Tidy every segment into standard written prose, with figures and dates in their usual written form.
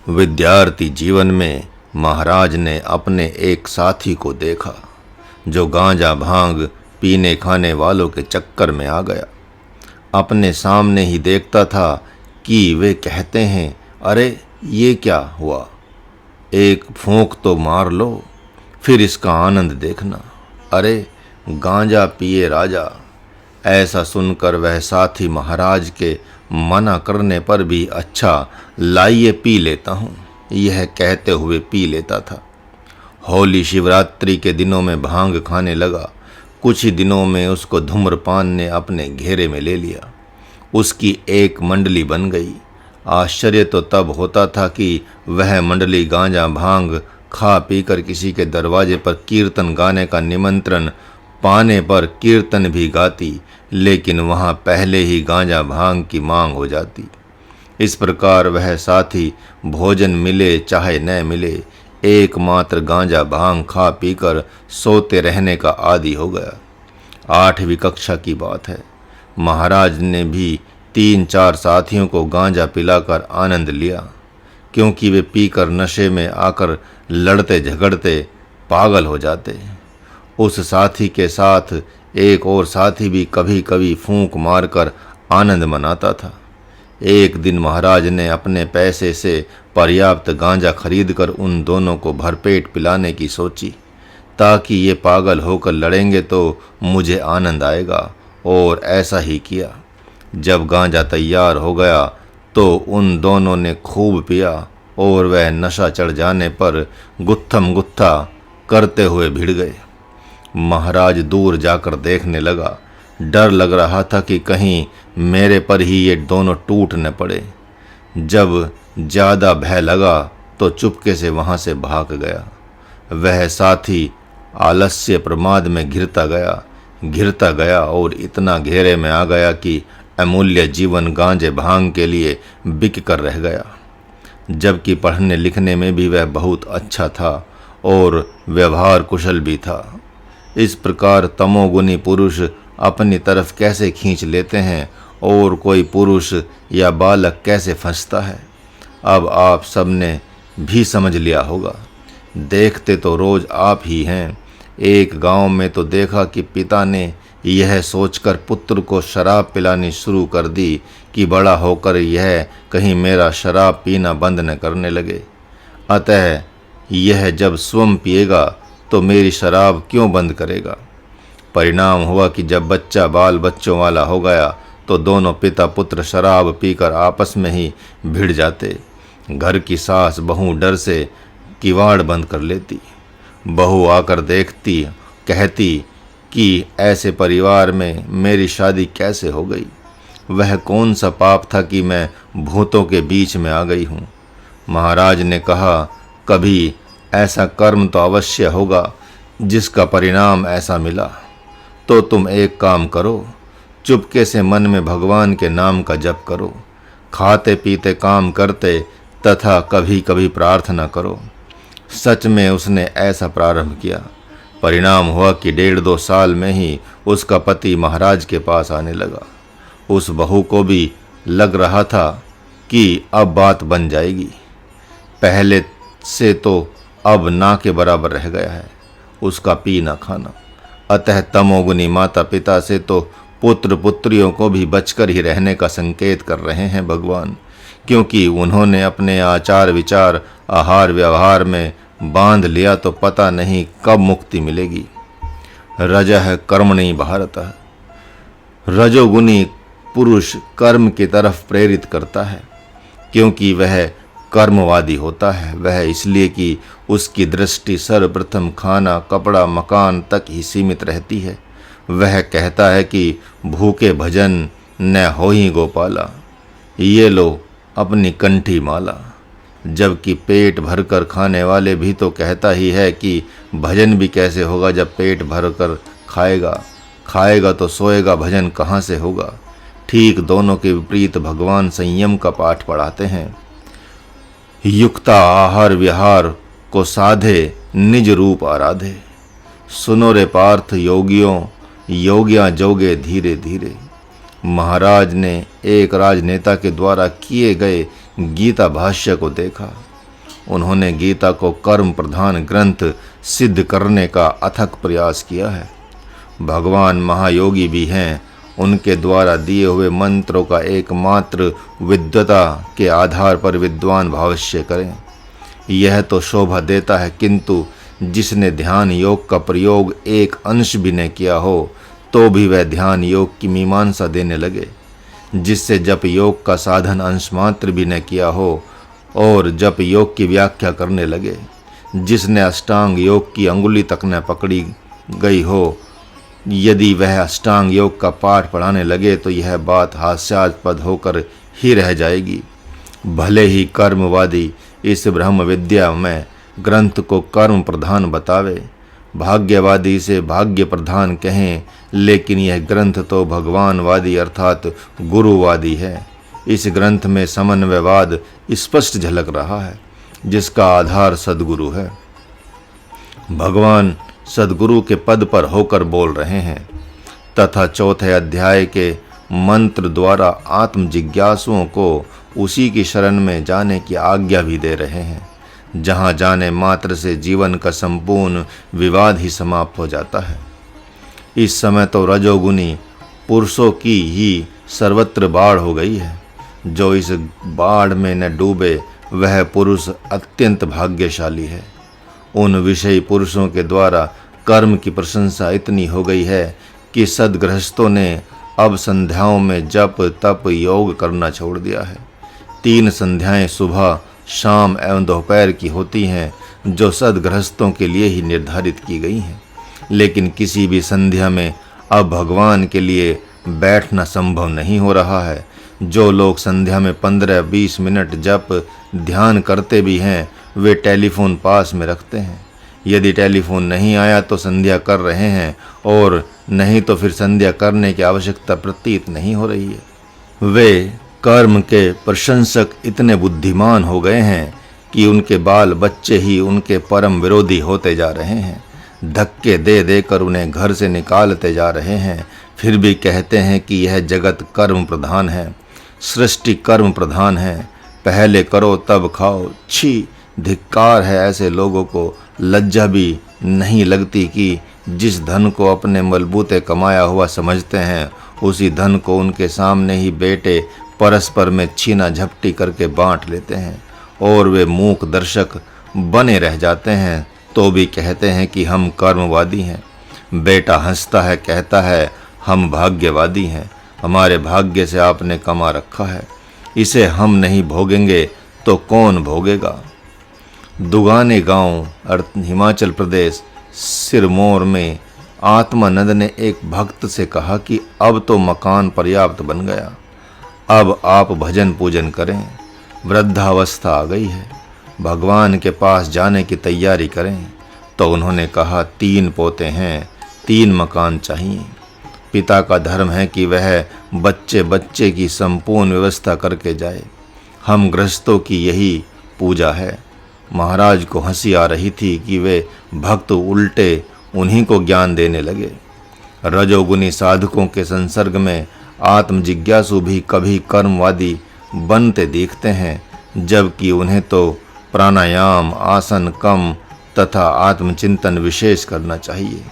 विद्यार्थी जीवन में महाराज ने अपने एक साथी को देखा जो गांजा भांग पीने खाने वालों के चक्कर में आ गया। अपने सामने ही देखता था कि वे कहते हैं, अरे ये क्या हुआ, एक फूंक तो मार लो, फिर इसका आनंद देखना। अरे गांजा पिए राजा। ऐसा सुनकर वह साथी महाराज के मना करने पर भी अच्छा लाइए पी लेता हूँ, यह कहते हुए पी लेता था। होली शिवरात्रि के दिनों में भांग खाने लगा। कुछ ही दिनों में उसको धूम्रपान ने अपने घेरे में ले लिया। उसकी एक मंडली बन गई। आश्चर्य तो तब होता था कि वह मंडली गांजा भांग खा पीकर किसी के दरवाजे पर कीर्तन गाने का निमंत्रण पाने पर कीर्तन भी गाती, लेकिन वहां पहले ही गांजा भांग की मांग हो जाती। इस प्रकार वह साथी भोजन मिले चाहे न मिले एकमात्र गांजा भांग खा पीकर सोते रहने का आदी हो गया। 8वीं कक्षा की बात है। महाराज ने भी 3-4 साथियों को गांजा पिलाकर आनंद लिया, क्योंकि वे पीकर नशे में आकर लड़ते झगड़ते पागल हो जाते। उस साथी के साथ एक और साथी भी कभी कभी फूंक मारकर आनंद मनाता था। एक दिन महाराज ने अपने पैसे से पर्याप्त गांजा खरीदकर उन दोनों को भरपेट पिलाने की सोची, ताकि ये पागल होकर लड़ेंगे तो मुझे आनंद आएगा, और ऐसा ही किया। जब गांजा तैयार हो गया तो उन दोनों ने खूब पिया और वह नशा चढ़ जाने पर गुत्थम गुत्था करते हुए भिड़ गए। महाराज दूर जाकर देखने लगा। डर लग रहा था कि कहीं मेरे पर ही ये दोनों टूट न पड़े। जब ज़्यादा भय लगा तो चुपके से वहाँ से भाग गया। वह साथी आलस्य प्रमाद में घिरता गया और इतना घेरे में आ गया कि अमूल्य जीवन गांजे भांग के लिए बिक कर रह गया। जबकि पढ़ने लिखने में भी वह बहुत अच्छा था और व्यवहार कुशल भी था। इस प्रकार तमोगुनी पुरुष अपनी तरफ कैसे खींच लेते हैं और कोई पुरुष या बालक कैसे फंसता है, अब आप सबने भी समझ लिया होगा। देखते तो रोज आप ही हैं। एक गांव में तो देखा कि पिता ने यह सोचकर पुत्र को शराब पिलानी शुरू कर दी कि बड़ा होकर यह कहीं मेरा शराब पीना बंद न करने लगे। अतः यह जब स्वयं पिएगा तो मेरी शराब क्यों बंद करेगा। परिणाम हुआ कि जब बच्चा बाल बच्चों वाला हो गया तो दोनों पिता पुत्र शराब पीकर आपस में ही भिड़ जाते। घर की सास बहू डर से किवाड़ बंद कर लेती। बहू आकर देखती, कहती कि ऐसे परिवार में मेरी शादी कैसे हो गई। वह कौन सा पाप था कि मैं भूतों के बीच में आ गई हूँ। महाराज ने कहा, कभी ऐसा कर्म तो अवश्य होगा जिसका परिणाम ऐसा मिला। तो तुम एक काम करो, चुपके से मन में भगवान के नाम का जप करो, खाते पीते काम करते तथा कभी कभी प्रार्थना करो। सच में उसने ऐसा प्रारंभ किया। परिणाम हुआ कि 1.5-2 साल में ही उसका पति महाराज के पास आने लगा। उस बहू को भी लग रहा था कि अब बात बन जाएगी। पहले से तो अब ना के बराबर रह गया है उसका पीना खाना। अतः तमोगुनी माता पिता से तो पुत्र पुत्रियों को भी बचकर ही रहने का संकेत कर रहे हैं भगवान, क्योंकि उन्होंने अपने आचार विचार आहार व्यवहार में बांध लिया तो पता नहीं कब मुक्ति मिलेगी। रजः कर्मणि भारतः। रजोगुनी पुरुष कर्म की तरफ प्रेरित करता है, क्योंकि वह कर्मवादी होता है। वह इसलिए कि उसकी दृष्टि सर्वप्रथम खाना कपड़ा मकान तक ही सीमित रहती है। वह कहता है कि भूखे भजन न हो ही गोपाला, ये लो अपनी कंठी माला। जबकि पेट भरकर खाने वाले भी तो कहता ही है कि भजन भी कैसे होगा जब पेट भरकर खाएगा तो सोएगा, भजन कहाँ से होगा। ठीक दोनों के विपरीत भगवान संयम का पाठ पढ़ाते हैं। युक्ता आहार विहार को साधे निज रूप आराधे। सुनो रे पार्थ योगियों, योगियां जोगे धीरे धीरे। महाराज ने एक राजनेता के द्वारा किए गए गीता भाष्य को देखा। उन्होंने गीता को कर्म प्रधान ग्रंथ सिद्ध करने का अथक प्रयास किया है। भगवान महायोगी भी हैं। उनके द्वारा दिए हुए मंत्रों का एकमात्र विद्वता के आधार पर विद्वान भविष्य करें, यह तो शोभा देता है, किंतु जिसने ध्यान योग का प्रयोग एक अंश भी न किया हो तो भी वह ध्यान योग की मीमांसा देने लगे। जिससे जप योग का साधन अंश मात्र भी न किया हो और जप योग की व्याख्या करने लगे। जिसने अष्टांग योग की अंगुली तक न पकड़ी गई हो, यदि वह अष्टांग योग का पाठ पढ़ाने लगे तो यह बात हास्यास्पद होकर ही रह जाएगी। भले ही कर्मवादी इस ब्रह्म विद्या में ग्रंथ को कर्म प्रधान बतावे, भाग्यवादी इसे भाग्य प्रधान कहें, लेकिन यह ग्रंथ तो भगवानवादी अर्थात गुरुवादी है। इस ग्रंथ में समन्वयवाद स्पष्ट झलक रहा है, जिसका आधार सद्गुरु है। भगवान सद्गुरु के पद पर होकर बोल रहे हैं तथा चौथे अध्याय के मंत्र द्वारा आत्म जिज्ञासुओं को उसी की शरण में जाने की आज्ञा भी दे रहे हैं, जहाँ जाने मात्र से जीवन का संपूर्ण विवाद ही समाप्त हो जाता है। इस समय तो रजोगुनी पुरुषों की ही सर्वत्र बाढ़ हो गई है। जो इस बाढ़ में न डूबे वह पुरुष अत्यंत भाग्यशाली है। उन विषयी पुरुषों के द्वारा कर्म की प्रशंसा इतनी हो गई है कि सद्गृहस्थों ने अब संध्याओं में जप तप योग करना छोड़ दिया है। 3 संध्याएं सुबह शाम एवं दोपहर की होती हैं, जो सद्गृहस्थों के लिए ही निर्धारित की गई हैं। लेकिन किसी भी संध्या में अब भगवान के लिए बैठना संभव नहीं हो रहा है। जो लोग संध्या में 15-20 मिनट जप ध्यान करते भी हैं, वे टेलीफोन पास में रखते हैं। यदि टेलीफोन नहीं आया तो संध्या कर रहे हैं, और नहीं तो फिर संध्या करने की आवश्यकता प्रतीत नहीं हो रही है। वे कर्म के प्रशंसक इतने बुद्धिमान हो गए हैं कि उनके बाल बच्चे ही उनके परम विरोधी होते जा रहे हैं। धक्के दे देकर उन्हें घर से निकालते जा रहे हैं, फिर भी कहते हैं कि यह जगत कर्म प्रधान है, सृष्टि कर्म प्रधान है, पहले करो तब खाओ। छी, धिक्कार है ऐसे लोगों को। लज्जा भी नहीं लगती कि जिस धन को अपने बलबूते कमाया हुआ समझते हैं, उसी धन को उनके सामने ही बेटे परस्पर में छीना झपटी करके बांट लेते हैं, और वे मूक दर्शक बने रह जाते हैं, तो भी कहते हैं कि हम कर्मवादी हैं। बेटा हंसता है, कहता है हम भाग्यवादी हैं, हमारे भाग्य से आपने कमा रखा है, इसे हम नहीं भोगेंगे तो कौन भोगेगा। दुगाने गांव हिमाचल प्रदेश सिरमौर में आत्मानंद ने एक भक्त से कहा कि अब तो मकान पर्याप्त बन गया, अब आप भजन पूजन करें, वृद्धावस्था आ गई है, भगवान के पास जाने की तैयारी करें। तो उन्होंने कहा 3 पोते हैं, 3 मकान चाहिए। पिता का धर्म है कि वह बच्चे बच्चे की संपूर्ण व्यवस्था करके जाए। हम गृहस्थों की यही पूजा है। महाराज को हंसी आ रही थी कि वे भक्त उल्टे उन्हीं को ज्ञान देने लगे। रजोगुनी साधकों के संसर्ग में आत्म जिज्ञासु भी कभी कर्मवादी बनते दिखते हैं, जबकि उन्हें तो प्राणायाम आसन कम तथा आत्मचिंतन विशेष करना चाहिए।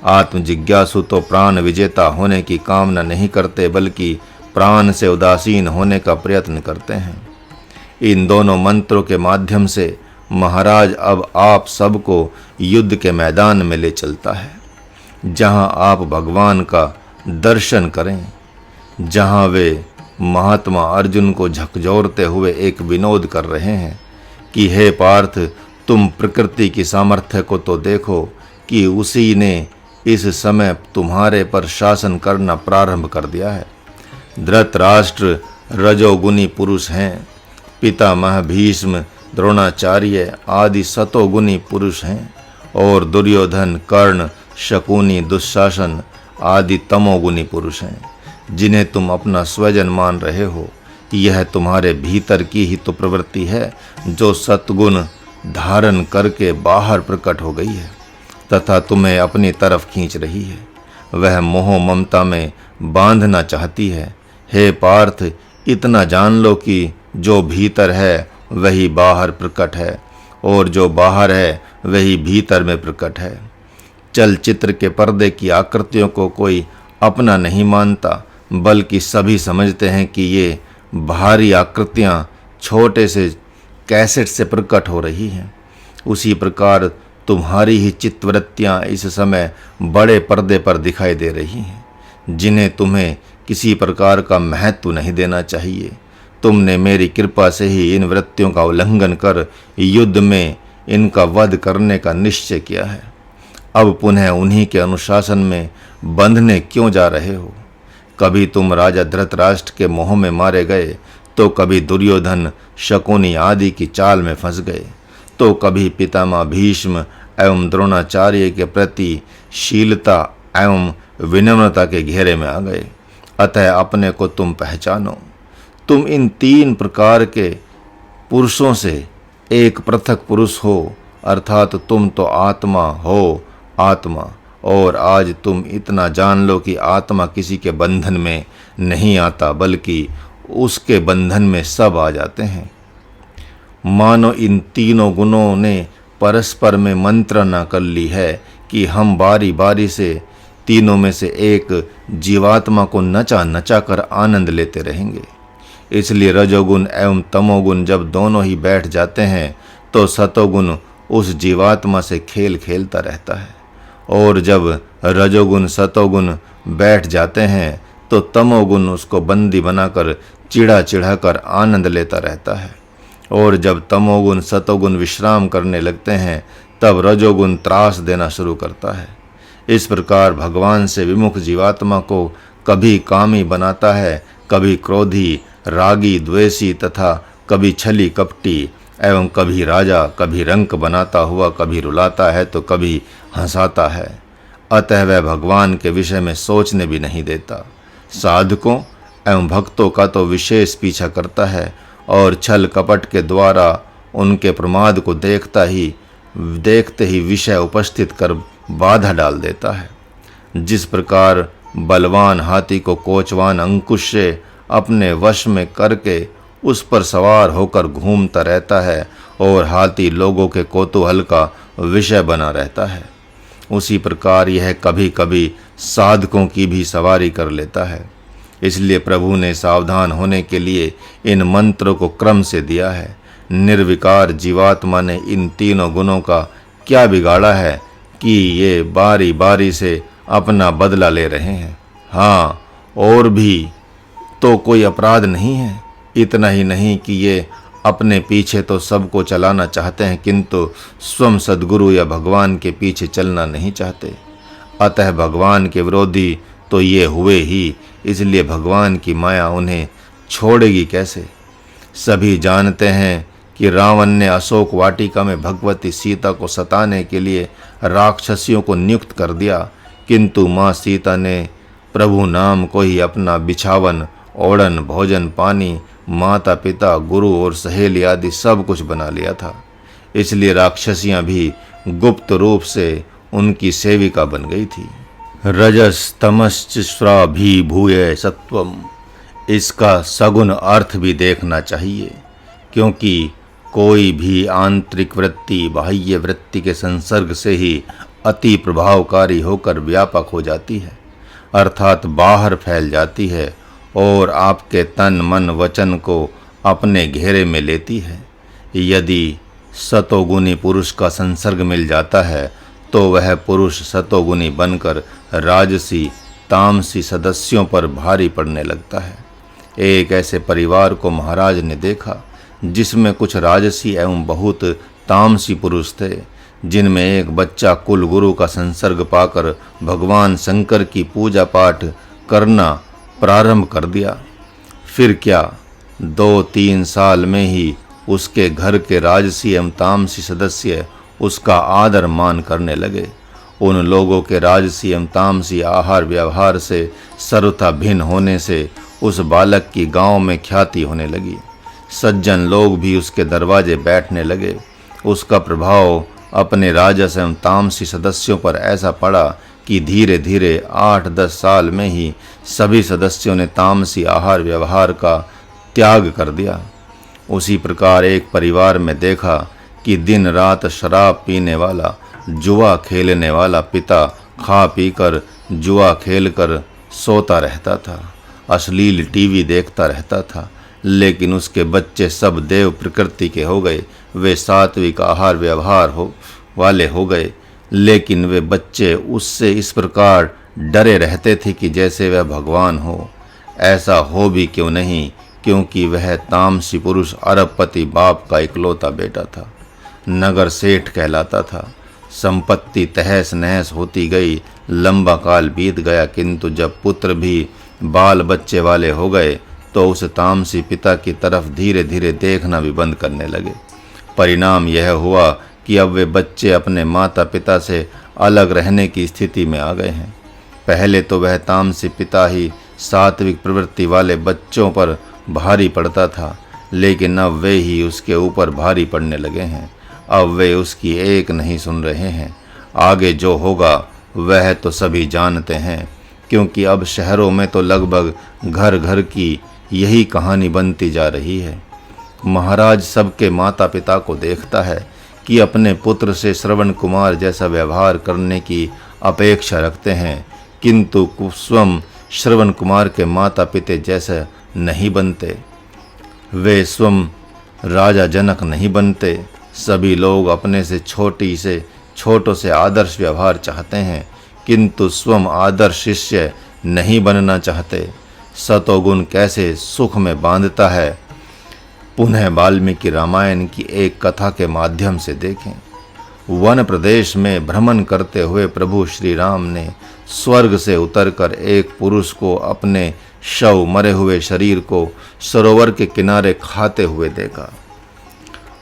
आत्म जिज्ञासु तो प्राण विजेता होने की कामना नहीं करते, बल्कि प्राण से उदासीन होने का प्रयत्न करते हैं। इन दोनों मंत्रों के माध्यम से महाराज अब आप सबको युद्ध के मैदान में ले चलता है, जहां आप भगवान का दर्शन करें, जहां वे महात्मा अर्जुन को झकझोरते हुए एक विनोद कर रहे हैं कि हे पार्थ, तुम प्रकृति की सामर्थ्य को तो देखो कि उसी ने इस समय तुम्हारे पर शासन करना प्रारंभ कर दिया है। धृतराष्ट्र रजोगुनी पुरुष हैं, पितामह भीष्म द्रोणाचार्य आदि सतोगुनी पुरुष हैं, और दुर्योधन कर्ण शकुनी दुशासन आदि तमोगुनी पुरुष हैं, जिन्हें तुम अपना स्वजन मान रहे हो। यह तुम्हारे भीतर की ही तो प्रवृत्ति है, जो सत्गुण धारण करके बाहर प्रकट हो गई है तथा तुम्हें अपनी तरफ खींच रही है। वह मोह ममता में बांधना चाहती है। हे पार्थ, इतना जान लो कि जो भीतर है वही बाहर प्रकट है, और जो बाहर है वही भीतर में प्रकट है। चलचित्र के पर्दे की आकृतियों को कोई अपना नहीं मानता, बल्कि सभी समझते हैं कि ये बाहरी आकृतियां छोटे से कैसेट से प्रकट हो रही हैं। उसी प्रकार तुम्हारी ही चित्तवृत्तियां इस समय बड़े पर्दे पर दिखाई दे रही हैं, जिन्हें तुम्हें किसी प्रकार का महत्व नहीं देना चाहिए। तुमने मेरी कृपा से ही इन वृत्तियों का उल्लंघन कर युद्ध में इनका वध करने का निश्चय किया है। अब पुनः उन्हीं के अनुशासन में बंधने क्यों जा रहे हो? कभी तुम राजा धृतराष्ट्र के मोह में मारे गए, तो कभी दुर्योधन, शकुनी आदि की चाल में फंस गए, तो कभी पितामह भीष्म एवं द्रोणाचार्य के प्रति शीलता एवं विनम्रता के घेरे में आ गए। अतः अपने को तुम पहचानो। तुम इन 3 प्रकार के पुरुषों से एक पृथक पुरुष हो, अर्थात तुम तो आत्मा हो, आत्मा। और आज तुम इतना जान लो कि आत्मा किसी के बंधन में नहीं आता, बल्कि उसके बंधन में सब आ जाते हैं। मानो इन तीनों गुणों ने परस्पर में मंत्रणा कर ली है कि हम बारी बारी से तीनों में से एक जीवात्मा को नचा नचा कर आनंद लेते रहेंगे। इसलिए रजोगुण एवं तमोगुण जब दोनों ही बैठ जाते हैं, तो सतोगुण उस जीवात्मा से खेल खेलता रहता है, और जब रजोगुण सतोगुण बैठ जाते हैं, तो तमोगुण उसको बंदी बनाकर चिढ़ा चिढ़ा कर आनंद लेता रहता है। और जब तमोगुण सतोगुण विश्राम करने लगते हैं, तब रजोगुण त्रास देना शुरू करता है। इस प्रकार भगवान से विमुख जीवात्मा को कभी कामी बनाता है, कभी क्रोधी, रागी, द्वेषी तथा कभी छली कपटी एवं कभी राजा, कभी रंक बनाता हुआ कभी रुलाता है तो कभी हंसाता है। अतः वह भगवान के विषय में सोचने भी नहीं देता। साधकों एवं भक्तों का तो विशेष पीछा करता है, और छल कपट के द्वारा उनके प्रमाद को देखते ही विषय उपस्थित कर बाधा डाल देता है। जिस प्रकार बलवान हाथी को कोचवान अंकुश से अपने वश में करके उस पर सवार होकर घूमता रहता है, और हाथी लोगों के कौतूहल का विषय बना रहता है, उसी प्रकार यह कभी कभी साधकों की भी सवारी कर लेता है। इसलिए प्रभु ने सावधान होने के लिए इन मंत्रों को क्रम से दिया है। निर्विकार जीवात्मा ने इन तीनों गुणों का क्या बिगाड़ा है कि ये बारी बारी से अपना बदला ले रहे हैं। हाँ, और भी तो कोई अपराध नहीं है। इतना ही नहीं कि ये अपने पीछे तो सबको चलाना चाहते हैं, किंतु स्वयं सद्गुरु या भगवान के पीछे चलना नहीं चाहते। अतः भगवान के विरोधी तो ये हुए ही, इसलिए भगवान की माया उन्हें छोड़ेगी कैसे? सभी जानते हैं कि रावण ने अशोक वाटिका में भगवती सीता को सताने के लिए राक्षसियों को नियुक्त कर दिया, किंतु माँ सीता ने प्रभु नाम को ही अपना बिछावन, ओढ़न, भोजन, पानी, माता पिता, गुरु और सहेली आदि सब कुछ बना लिया था। इसलिए राक्षसियां भी गुप्त रूप से उनकी सेविका बन गई थी। रजस तमश्च स्वाभी भूय सत्वम, इसका सगुण अर्थ भी देखना चाहिए, क्योंकि कोई भी आंतरिक वृत्ति बाह्य वृत्ति के संसर्ग से ही अति प्रभावकारी होकर व्यापक हो जाती है, अर्थात बाहर फैल जाती है और आपके तन मन वचन को अपने घेरे में लेती है। यदि सतोगुणी पुरुष का संसर्ग मिल जाता है, तो वह पुरुष सतोगुणी बनकर राजसी तामसी सदस्यों पर भारी पड़ने लगता है। एक ऐसे परिवार को महाराज ने देखा जिसमें कुछ राजसी एवं बहुत तामसी पुरुष थे, जिनमें एक बच्चा कुल गुरु का संसर्ग पाकर भगवान शंकर की पूजा पाठ करना प्रारंभ कर दिया। फिर क्या 2-3 साल में ही उसके घर के राजसी एवं तामसी सदस्य उसका आदर मान करने लगे। उन लोगों के राजसी एवं तामसी आहार व्यवहार से सर्वथा भिन्न होने से उस बालक की गांव में ख्याति होने लगी। सज्जन लोग भी उसके दरवाजे बैठने लगे। उसका प्रभाव अपने राजस एवं तामसी सदस्यों पर ऐसा पड़ा कि धीरे धीरे 8-10 साल में ही सभी सदस्यों ने तामसी आहार व्यवहार का त्याग कर दिया। उसी प्रकार एक परिवार में देखा कि दिन रात शराब पीने वाला, जुआ खेलने वाला पिता खा पीकर जुआ खेलकर सोता रहता था, अश्लील टीवी देखता रहता था, लेकिन उसके बच्चे सब देव प्रकृति के हो गए। वे सात्विक आहार व्यवहार वाले हो गए, लेकिन वे बच्चे उससे इस प्रकार डरे रहते थे कि जैसे वह भगवान हो। ऐसा हो भी क्यों नहीं, क्योंकि वह तामसी पुरुष अरबपति बाप का इकलौता बेटा था, नगर सेठ कहलाता था। संपत्ति तहस नहस होती गई, लंबा काल बीत गया, किंतु जब पुत्र भी बाल बच्चे वाले हो गए तो उस तामसी पिता की तरफ धीरे धीरे देखना भी बंद करने लगे। परिणाम यह हुआ कि अब वे बच्चे अपने माता पिता से अलग रहने की स्थिति में आ गए हैं। पहले तो वह तामसी पिता ही सात्विक प्रवृत्ति वाले बच्चों पर भारी पड़ता था, लेकिन अब वे ही उसके ऊपर भारी पड़ने लगे हैं। अब वे उसकी एक नहीं सुन रहे हैं। आगे जो होगा वह तो सभी जानते हैं, क्योंकि अब शहरों में तो लगभग घर घर की यही कहानी बनती जा रही है। महाराज सबके माता पिता को देखता है कि अपने पुत्र से श्रवण कुमार जैसा व्यवहार करने की अपेक्षा रखते हैं, किंतु स्वयं श्रवण कुमार के माता पिता जैसे नहीं बनते। वे स्वयं राजा जनक नहीं बनते। सभी लोग अपने से छोटों से आदर्श व्यवहार चाहते हैं, किंतु स्वयं आदर्श शिष्य नहीं बनना चाहते। सतोगुण कैसे सुख में बांधता है, पुनः वाल्मीकि रामायण की एक कथा के माध्यम से देखें। वन प्रदेश में भ्रमण करते हुए प्रभु श्री राम ने स्वर्ग से उतरकर एक पुरुष को अपने शव मरे हुए शरीर को सरोवर के किनारे खाते हुए देखा।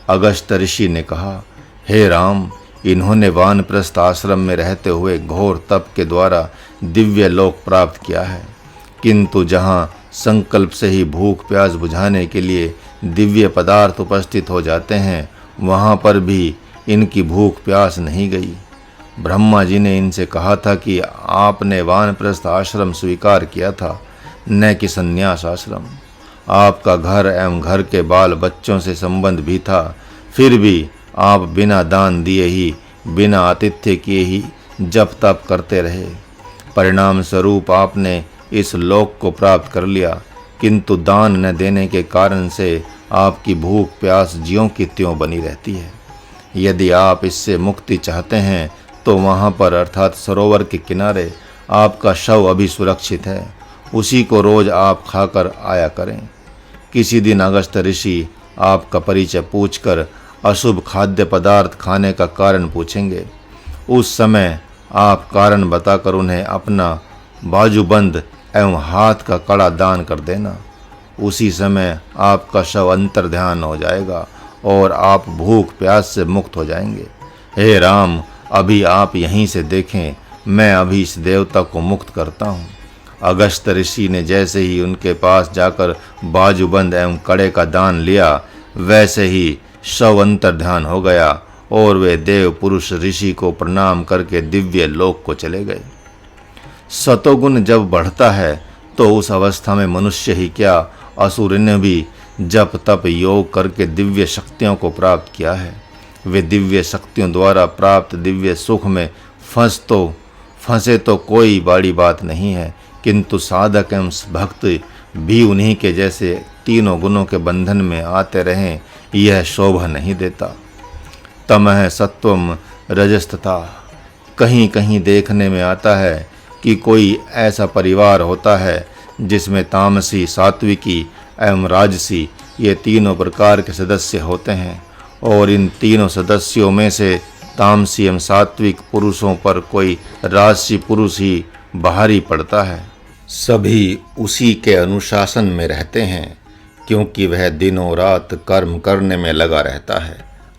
अगस्त्य ऋषि ने कहा, हे राम, इन्होंने वानप्रस्थ आश्रम में रहते हुए घोर तप के द्वारा दिव्य लोक प्राप्त किया है, किंतु जहाँ संकल्प से ही भूख प्यास बुझाने के लिए दिव्य पदार्थ उपस्थित हो जाते हैं, वहाँ पर भी इनकी भूख प्यास नहीं गई। ब्रह्मा जी ने इनसे कहा था कि आपने वानप्रस्थ आश्रम स्वीकार किया था, न कि संन्यास आश्रम। आपका घर एवं घर के बाल बच्चों से संबंध भी था, फिर भी आप बिना दान दिए ही, बिना आतिथ्य किए ही जप तप करते रहे। परिणाम स्वरूप आपने इस लोक को प्राप्त कर लिया, किंतु दान न देने के कारण से आपकी भूख प्यास ज्यों की त्यों बनी रहती है। यदि आप इससे मुक्ति चाहते हैं तो वहाँ पर अर्थात सरोवर के किनारे आपका शव अभी सुरक्षित है, उसी को रोज आप खाकर आया करें। किसी दिन अगस्त्य ऋषि आपका परिचय पूछकर अशुभ खाद्य पदार्थ खाने का कारण पूछेंगे। उस समय आप कारण बताकर उन्हें अपना बाजूबंद एवं हाथ का कड़ा दान कर देना। उसी समय आपका शव अंतर्ध्यान हो जाएगा और आप भूख प्यास से मुक्त हो जाएंगे। हे राम, अभी आप यहीं से देखें, मैं अभी इस देवता को मुक्त करता हूँ। अगस्त्य ऋषि ने जैसे ही उनके पास जाकर बाजूबंद एवं कड़े का दान लिया, वैसे ही शव अंतर्ध्यान हो गया और वे देव पुरुष ऋषि को प्रणाम करके दिव्य लोक को चले गए। सतोगुण जब बढ़ता है तो उस अवस्था में मनुष्य ही क्या, असुर ने भी जप तप योग करके दिव्य शक्तियों को प्राप्त किया है। वे दिव्य शक्तियों द्वारा प्राप्त दिव्य सुख में फंसे तो कोई बड़ी बात नहीं है, किंतु साधक एवं भक्त भी उन्हीं के जैसे तीनों गुणों के बंधन में आते रहें, यह शोभा नहीं देता। तमह सत्वम रजस्तथा। कहीं कहीं देखने में आता है कि कोई ऐसा परिवार होता है जिसमें तामसी, सात्विकी एवं राजसी ये तीनों प्रकार के सदस्य होते हैं, और इन तीनों सदस्यों में से तामसी एवं सात्विक पुरुषों पर कोई राजसी पुरुष ही बाहरी पड़ता है। सभी उसी के अनुशासन में रहते हैं, क्योंकि वह दिनों रात कर्म करने में लगा रहता है।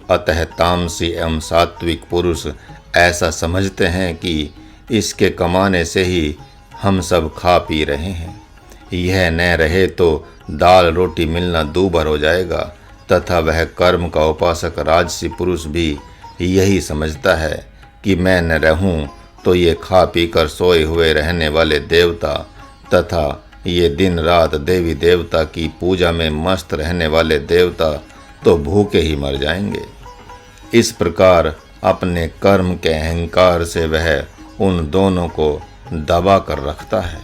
अतः तामसी एवं सात्विक पुरुष ऐसा समझते हैं कि इसके कमाने से ही हम सब खा पी रहे हैं। यह न रहे तो दाल रोटी मिलना दूभर हो जाएगा। तथा वह कर्म का उपासक राजसी पुरुष भी यही समझता है कि मैं न रहूं तो ये खा पी कर सोए हुए रहने वाले देवता तथा ये दिन रात देवी देवता की पूजा में मस्त रहने वाले देवता तो भूखे ही मर जाएंगे। इस प्रकार अपने कर्म के अहंकार से वह उन दोनों को दबा कर रखता है।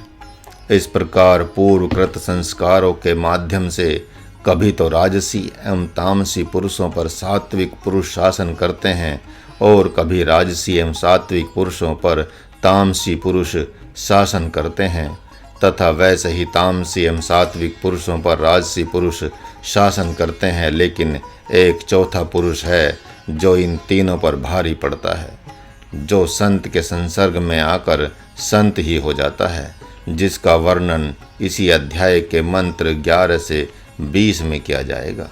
इस प्रकार पूर्वकृत संस्कारों के माध्यम से कभी तो राजसी एवं तामसी पुरुषों पर सात्विक पुरुष शासन करते हैं और कभी राजसी एवं सात्विक पुरुषों पर तामसी पुरुष शासन करते हैं, तथा वैसे ही तामसी एवं सात्विक पुरुषों पर राजसी पुरुष शासन करते हैं। लेकिन एक चौथा पुरुष है जो इन तीनों पर भारी पड़ता है, जो संत के संसर्ग में आकर संत ही हो जाता है, जिसका वर्णन इसी अध्याय के मंत्र 11 से 20 में किया जाएगा।